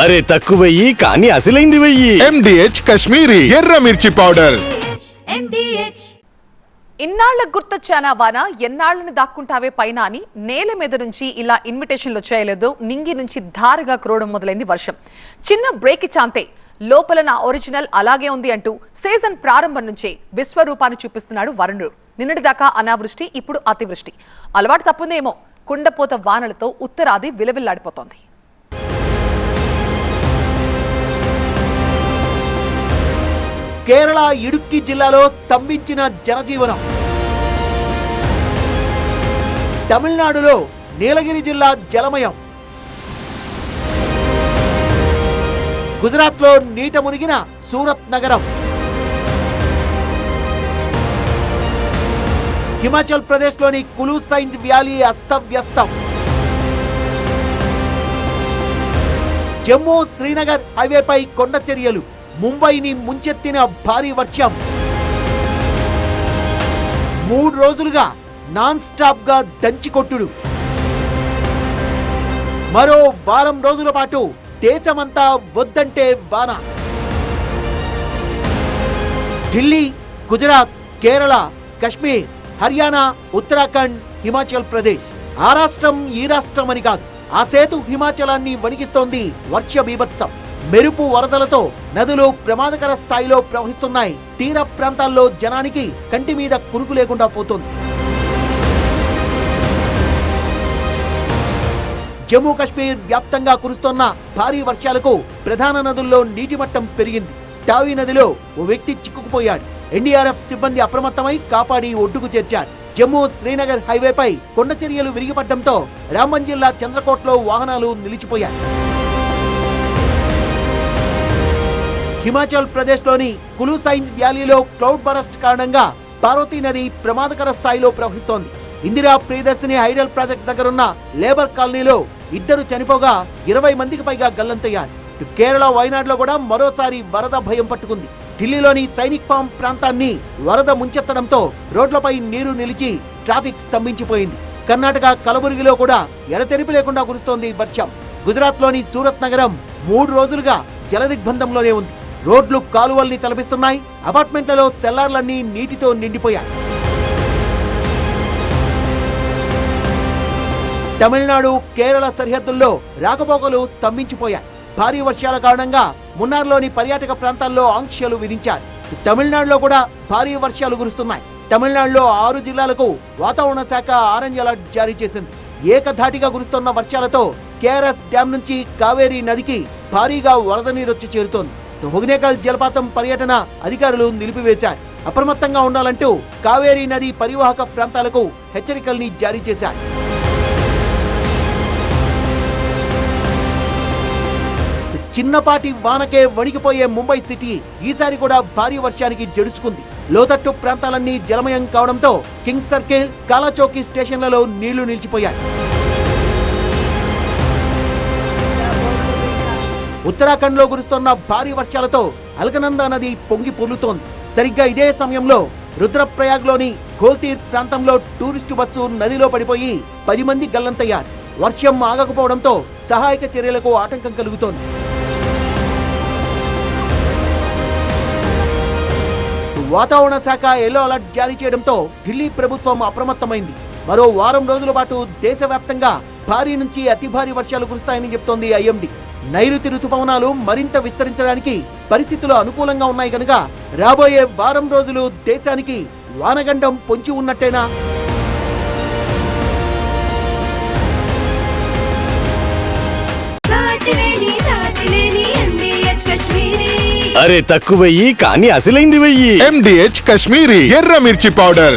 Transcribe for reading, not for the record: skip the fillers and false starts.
అరే తక్కువయ్యి కానీ అసలైంది వెయ్యి. MDH కాశ్మీరీ ఎర్ర మిర్చి పౌడర్. ఇన్నాళ్ల గుర్తొచ్చానా వాన, ఎన్నాళ్లను దాక్కుంటావే పైన అని నేల మీద నుంచి ఇలా ఇన్విటేషన్లు వచ్చేయలేదు. నింగి నుంచి ధారగా కురవడం మొదలైంది వర్షం. చిన్న బ్రేక్ ఇచ్చాంతే లోపల నా ఒరిజినల్ అలాగే ఉంది అంటూ సీజన్ ప్రారంభం నుంచే విశ్వరూపాన్ని చూపిస్తున్నాడు వరుణుడు. నిన్నటిదాకా అనావృష్టి, ఇప్పుడు అతివృష్టి. అలవాటు తప్పుందేమో, కుండపోత వానలతో ఉత్తరాది విలవిల్లాడిపోతోంది. కేరళ ఇడుక్కి జిల్లాలో స్తంభించిన జనజీవనం. తమిళనాడులో నీలగిరి జిల్లా జలమయం. గుజరాత్లో నీట మునిగిన సూరత్ నగరం. హిమాచల్ ప్రదేశ్లోని కులు సైంజ్ వ్యాలీ అస్తవ్యస్తం. జమ్మూ శ్రీనగర్ హైవేపై కొండ చర్యలు. ముంబైని ముంచెత్తిన భారీ వర్షం. 3 రోజులుగా నాన్ స్టాప్ గా దంచికొట్టుడు. మరో వారం రోజుల పాటు దేశమంతా వద్దంటే వాన. ఢిల్లీ, గుజరాత్, కేరళ, కశ్మీర్, హర్యానా, ఉత్తరాఖండ్, హిమాచల్ ప్రదేశ్. ఆ రాష్ట్రం ఈ రాష్ట్రం అని కాదు, ఆ సేతు హిమాచలాన్ని వణికిస్తోంది వర్ష బీభత్సం. మెరుపు వరదలతో నదులు ప్రమాదకర స్థాయిలో ప్రవహిస్తున్నాయి. తీర ప్రాంతాల్లో జనానికి కంటి మీద కునుకు లేకుండా పోతుంది. జమ్మూ కాశ్మీర్ వ్యాప్తంగా కురుస్తున్న భారీ వర్షాలకు ప్రధాన నదుల్లో నీటి మట్టం పెరిగింది. టావీ నదిలో ఓ వ్యక్తి చిక్కుకుపోయాడు. ఎన్డీఆర్ఎఫ్ సిబ్బంది అప్రమత్తమై కాపాడి ఒడ్డుకు చేర్చారు. జమ్మూ శ్రీనగర్ హైవేపై కొండ చర్యలు విరిగిపడడంతో రాంబన్ జిల్లా చంద్రకోట్లో వాహనాలు నిలిచిపోయాయి. హిమాచల్ ప్రదేశ్ లోని కులు సైంజ్ వ్యాలీలో క్లౌడ్ బరస్ట్ కారణంగా పార్వతీ నది ప్రమాదకర స్థాయిలో ప్రవహిస్తోంది. ఇందిరా ప్రియదర్శిని హైడల్ ప్రాజెక్ట్ దగ్గరున్న లేబర్ కాలనీలో 2 చనిపోగా 20 మందికి పైగా గల్లంతయ్యారు. కేరళ వైనాడులో కూడా మరోసారి వరద భయం పట్టుకుంది. ఢిల్లీలోని సైనిక్ ఫామ్ ప్రాంతాన్ని వరద ముంచెత్తడంతో రోడ్లపై నీరు నిలిచి ట్రాఫిక్ స్తంభించిపోయింది. కర్ణాటక కలబుర్గిలో కూడా ఎడతెరిపి లేకుండా కురుస్తోంది వర్షం. గుజరాత్ లోని సూరత్ నగరం 3 రోజులుగా జలదిగ్బంధంలోనే ఉంది. రోడ్లు కాలువల్ని తలపిస్తున్నాయి. అపార్ట్మెంట్లలో సెల్లార్లన్నీ నీటితో నిండిపోయాయి. తమిళనాడు, కేరళ సరిహద్దుల్లో రాకపోకలు స్తంభించిపోయాయి. భారీ వర్షాల కారణంగా మున్నార్లోని పర్యాటక ప్రాంతాల్లో ఆంక్షలు విధించారు. తమిళనాడులో కూడా భారీ వర్షాలు కురుస్తున్నాయి. తమిళనాడులో 6 జిల్లాలకు వాతావరణ శాఖ ఆరెంజ్ అలర్ట్ జారీ చేసింది. ఏకధాటిగా కురుస్తున్న వర్షాలతో కేఆర్ఎస్ డ్యాం నుంచి కావేరీ నదికి భారీగా వరద నీరొచ్చి చేరుతోంది. హొగనేకల్ జలపాతం పర్యటన అధికారులు నిలిపివేశారు. అప్రమత్తంగా ఉండాలంటూ కావేరీ నది పరివాహక ప్రాంతాలకు హెచ్చరికల్ని జారీ చేశారు. చిన్నపాటి వానకే వణికిపోయే ముంబై సిటీ ఈసారి కూడా భారీ వర్షానికి జడుచుకుంది. లోతట్టు ప్రాంతాలన్నీ జలమయం కావడంతో కింగ్ సర్కిల్, కాలాచౌకీ స్టేషన్లలో నీళ్లు నిలిచిపోయాయి. ఉత్తరాఖండ్ లో కురుస్తున్న భారీ వర్షాలతో అల్కనందా నది పొంగి పొర్లుతోంది. సరిగ్గా ఇదే సమయంలో రుద్రప్రయాగ్ లోని ఘోల్తీర్ ప్రాంతంలో టూరిస్టు బస్సు నదిలో పడిపోయి 10 మంది గల్లంతయ్యారు. వర్షం ఆగకపోవడంతో సహాయక చర్యలకు ఆటంకం కలుగుతోంది. వాతావరణ శాఖ ఎల్లో అలర్ట్ జారీ చేయడంతో ఢిల్లీ ప్రభుత్వం అప్రమత్తమైంది. మరో వారం రోజుల పాటు దేశవ్యాప్తంగా భారీ నుంచి అతి భారీ వర్షాలు కురుస్తాయని చెప్తోంది ఐఎండీ. నైరుతి రుతుపవనాలు మరింత విస్తరించడానికి పరిస్థితులు అనుకూలంగా ఉన్నాయి కనుక రాబోయే వారం రోజులు దేశానికి వానగండం పొంచి ఉన్నట్టేనా? అరే తక్కువయ్యి కానీ అసలైంది వెయ్యి. MDH కాశ్మీరీ ఎర్ర మిర్చి పౌడర్.